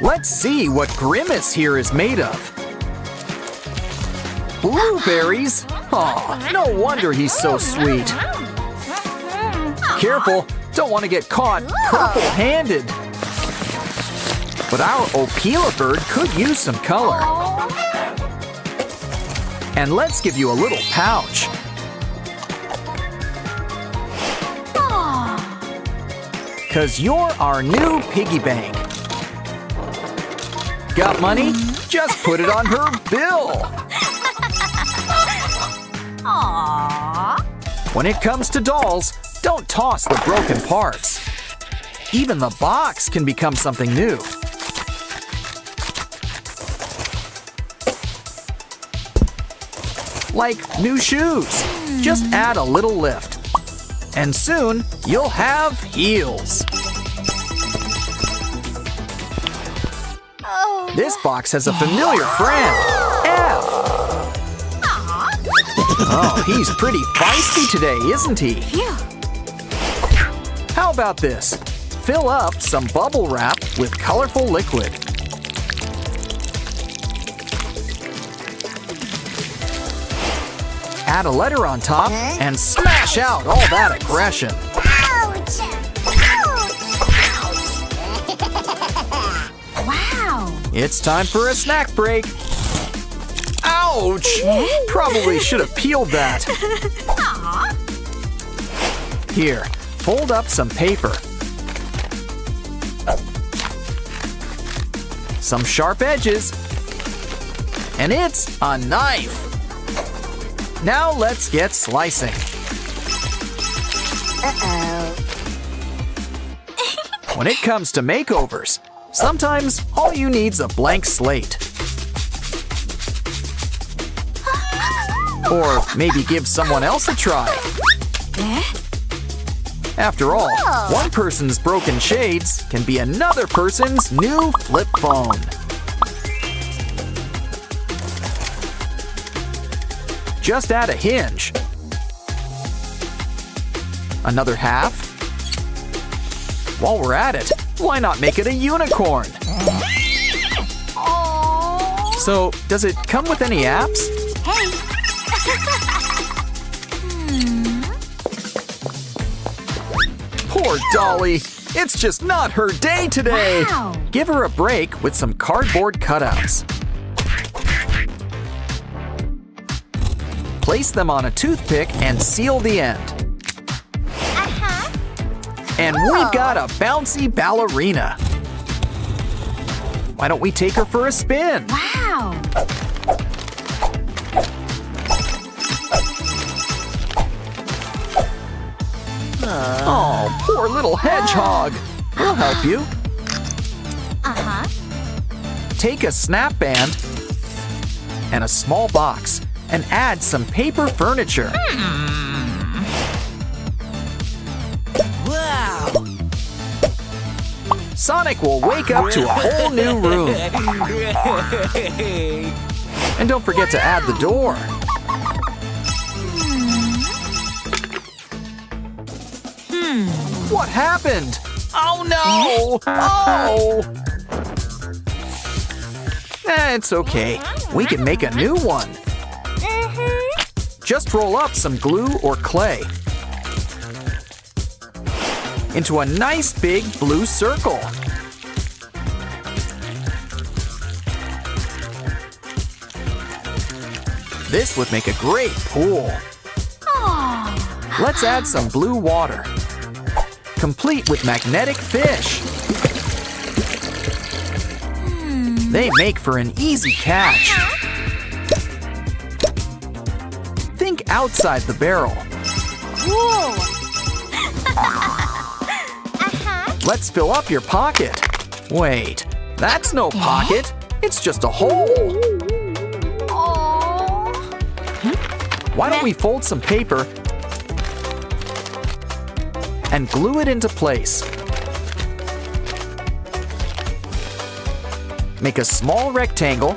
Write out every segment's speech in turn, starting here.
Let's see what Grimace here is made of. Blueberries? Aw, no wonder he's so sweet. Careful, don't want to get caught purple-handed. But our Opila bird could use some color. And let's give you a little pouch. Cause you're our new piggy bank. Got money? Just put it on her bill. When it comes to dolls, don't toss the broken parts. Even the box can become something new. Like new shoes. Just add a little lift. And soon, you'll have heels. This box has a familiar friend, F. Oh, he's pretty feisty today, isn't he? How about this? Fill up some bubble wrap with colorful liquid. Add a letter on top and smash out all that aggression. Wow! It's time for a snack break. Ouch! Probably should have peeled that. Here, fold up some paper. Some sharp edges. And it's a knife. Now let's get slicing. When it comes to makeovers, sometimes all you need's a blank slate. Or maybe give someone else a try. After all, one person's broken shades can be another person's new flip phone. Just add a hinge. Another half. While we're at it, why not make it a unicorn? So, does it come with any apps? Hey! Poor Dolly. It's just not her day today. Wow. Give her a break with some cardboard cutouts. Place them on a toothpick and seal the end. And we've got a bouncy ballerina. Why don't we take her for a spin? Wow! Oh, poor little hedgehog. We'll help you. Take a snap band and a small box and add some paper furniture. Wow! Sonic will wake up to a whole new room. And don't forget to add the door. What happened? Oh no! Oh! It's okay. We can make a new one. Just roll up some glue or clay into a nice big blue circle. This would make a great pool. Let's add some blue water, complete with magnetic fish. They make for an easy catch. Think outside the barrel. Cool! Let's fill up your pocket. Wait, that's no pocket. It's just a hole. Why don't we fold some paper and glue it into place. Make a small rectangle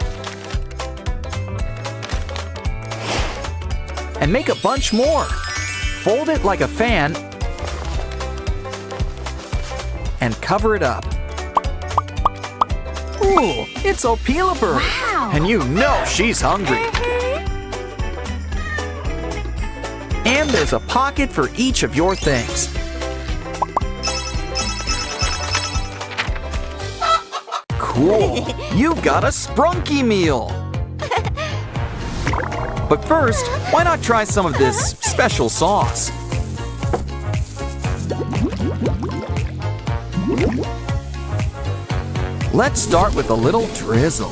and make a bunch more. Fold it like a fan and cover it up. Ooh, it's O'Peelabird. Wow. And you know she's hungry. And there's a pocket for each of your things. Cool, you've got a Spruki meal. But first, why not try some of this special sauce? Let's start with a little drizzle.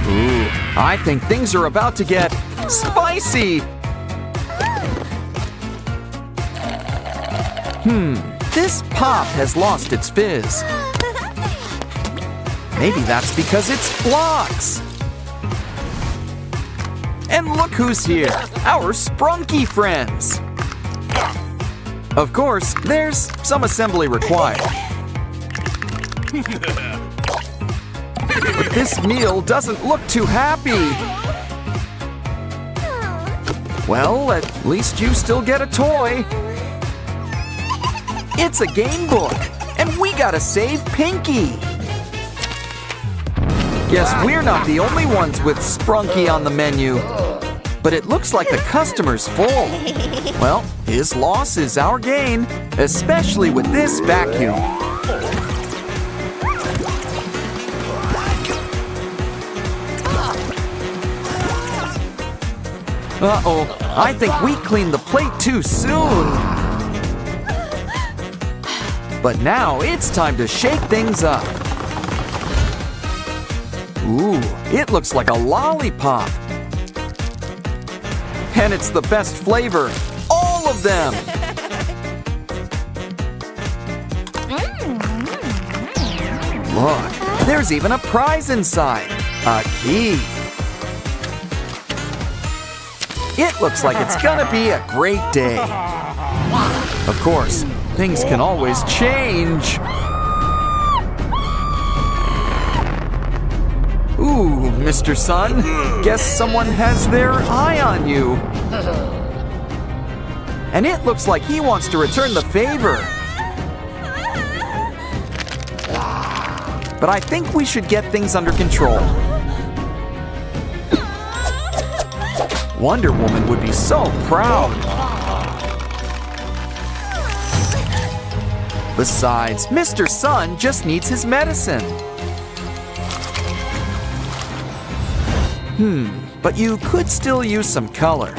Ooh, I think things are about to get spicy. This pop has lost its fizz. Maybe that's because it's blocks. And look who's here, our Spruki friends. Of course, there's some assembly required. But this meal doesn't look too happy. Well, at least you still get a toy. It's a game book, and we gotta save Pinky. Guess we're not the only ones with Spruki on the menu. But it looks like the customer's full. Well, his loss is our gain, especially with this vacuum. Uh-oh, I think we cleaned the plate too soon. But now it's time to shake things up. Ooh, it looks like a lollipop. And it's the best flavor, all of them. Look, there's even a prize inside, a key. It looks like it's gonna be a great day. Of course, things can always change. Ooh, Mr. Sun, guess someone has their eye on you. And it looks like he wants to return the favor. But I think we should get things under control. Wonder Woman would be so proud. Besides, Mr. Sun just needs his medicine. But you could still use some color.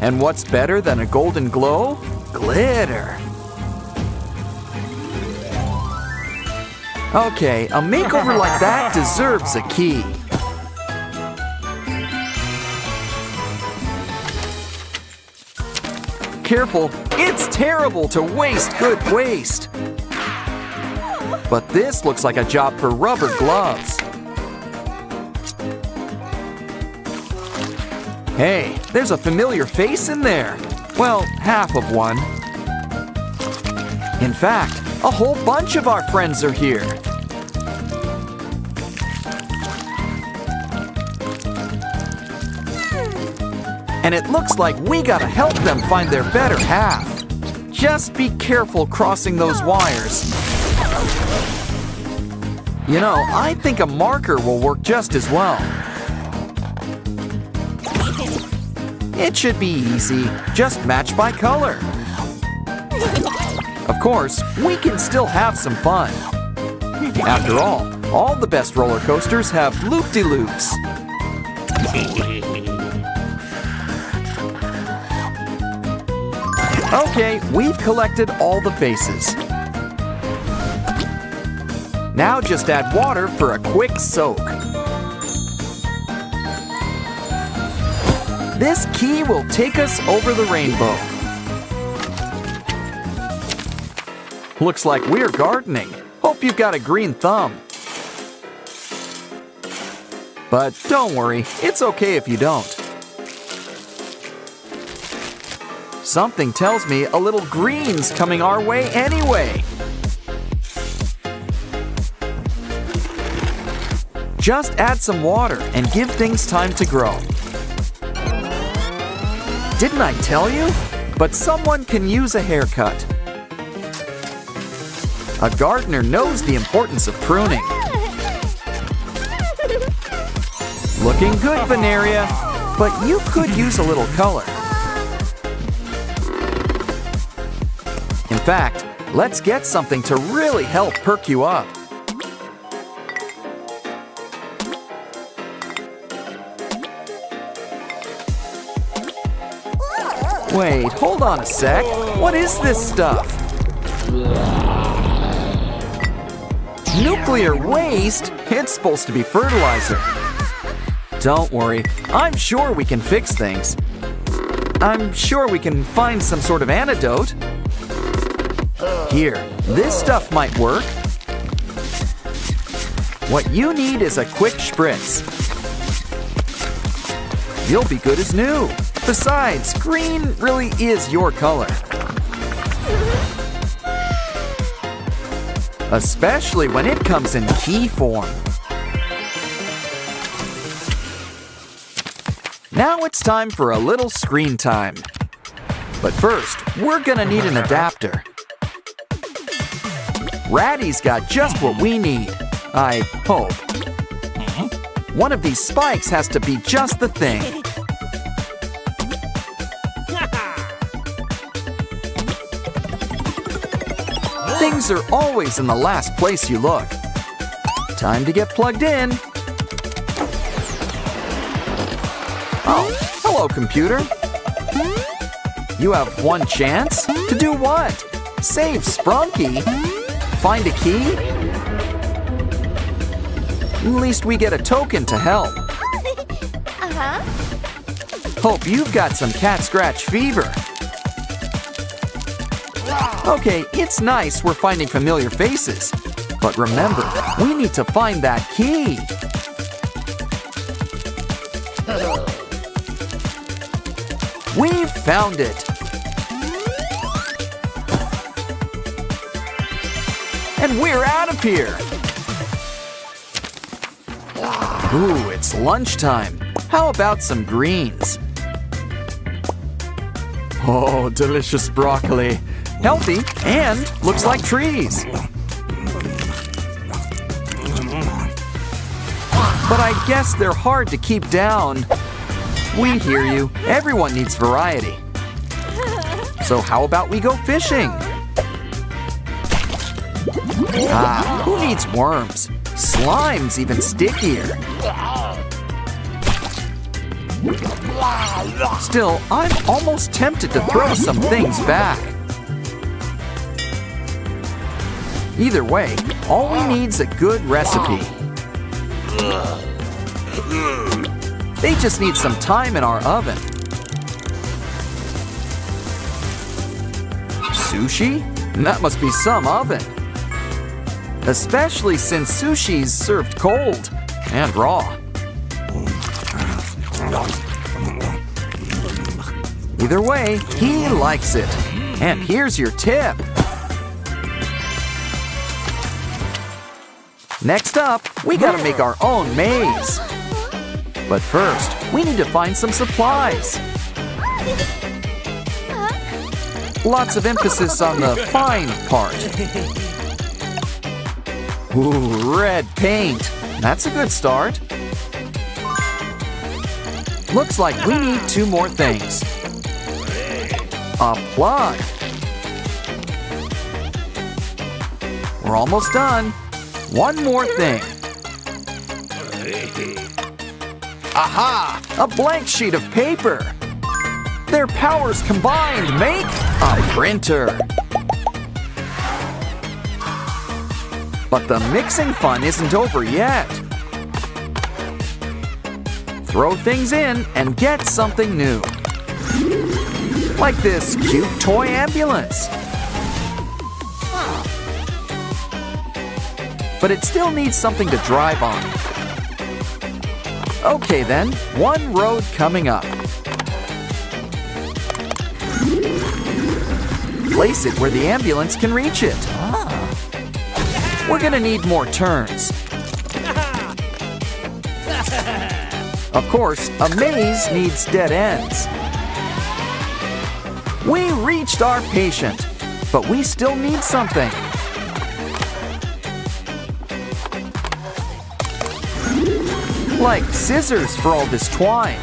And what's better than a golden glow? Glitter. Okay, a makeover like that deserves a key. Careful, it's terrible to waste good waste. But this looks like a job for rubber gloves. Hey, there's a familiar face in there. Well, half of one. In fact, a whole bunch of our friends are here. And it looks like we gotta help them find their better half. Just be careful crossing those wires. You know, I think a marker will work just as well. It should be easy, just match by color. Of course, we can still have some fun. After all the best roller coasters have loop-de-loops. Okay, we've collected all the faces. Now just add water for a quick soak. This key will take us over the rainbow. Looks like we're gardening. Hope you've got a green thumb. But don't worry, it's okay if you don't. Something tells me a little green's coming our way anyway. Just add some water and give things time to grow. Didn't I tell you? But someone can use a haircut. A gardener knows the importance of pruning. Looking good, Veneria, but you could use a little color. In fact, let's get something to really help perk you up. Wait, hold on a sec. What is this stuff? Nuclear waste? It's supposed to be fertilizer. Don't worry, I'm sure we can fix things. I'm sure we can find some sort of antidote. Here, this stuff might work. What you need is a quick spritz. You'll be good as new. Besides, green really is your color. Especially when it comes in key form. Now it's time for a little screen time. But first, we're gonna need an adapter. Ratty's got just what we need, I hope. One of these spikes has to be just the thing. Things are always in the last place you look. Time to get plugged in. Oh, hello, computer. You have one chance? To do what? Save Sprunky? Find a key? At least we get a token to help. Hope you've got some cat scratch fever. Okay, it's nice we're finding familiar faces. But remember, we need to find that key. We've found it. And we're out of here. Ooh, it's lunchtime. How about some greens? Oh, delicious broccoli. Healthy and looks like trees. But I guess they're hard to keep down. We hear you. Everyone needs variety. So how about we go fishing? Ah, who needs worms? Slime's even stickier. Still, I'm almost tempted to throw some things back. Either way, all we need's a good recipe. They just need some time in our oven. Sushi? That must be some oven. Especially since sushi's served cold and raw. Either way, he likes it. And here's your tip. Next up, we gotta make our own maze. But first, we need to find some supplies. Lots of emphasis on the fine part. Ooh, red paint. That's a good start. Looks like we need 2 more things. A plug. We're almost done. One more thing. Aha! A blank sheet of paper. Their powers combined make a printer. But the mixing fun isn't over yet. Throw things in and get something new. Like this cute toy ambulance. But it still needs something to drive on. Okay then, one road coming up. Place it where the ambulance can reach it. We're gonna need more turns. Of course, a maze needs dead ends. We reached our patient, but we still need something. Like scissors for all this twine.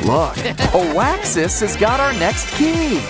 Look, Oaxis has got our next key.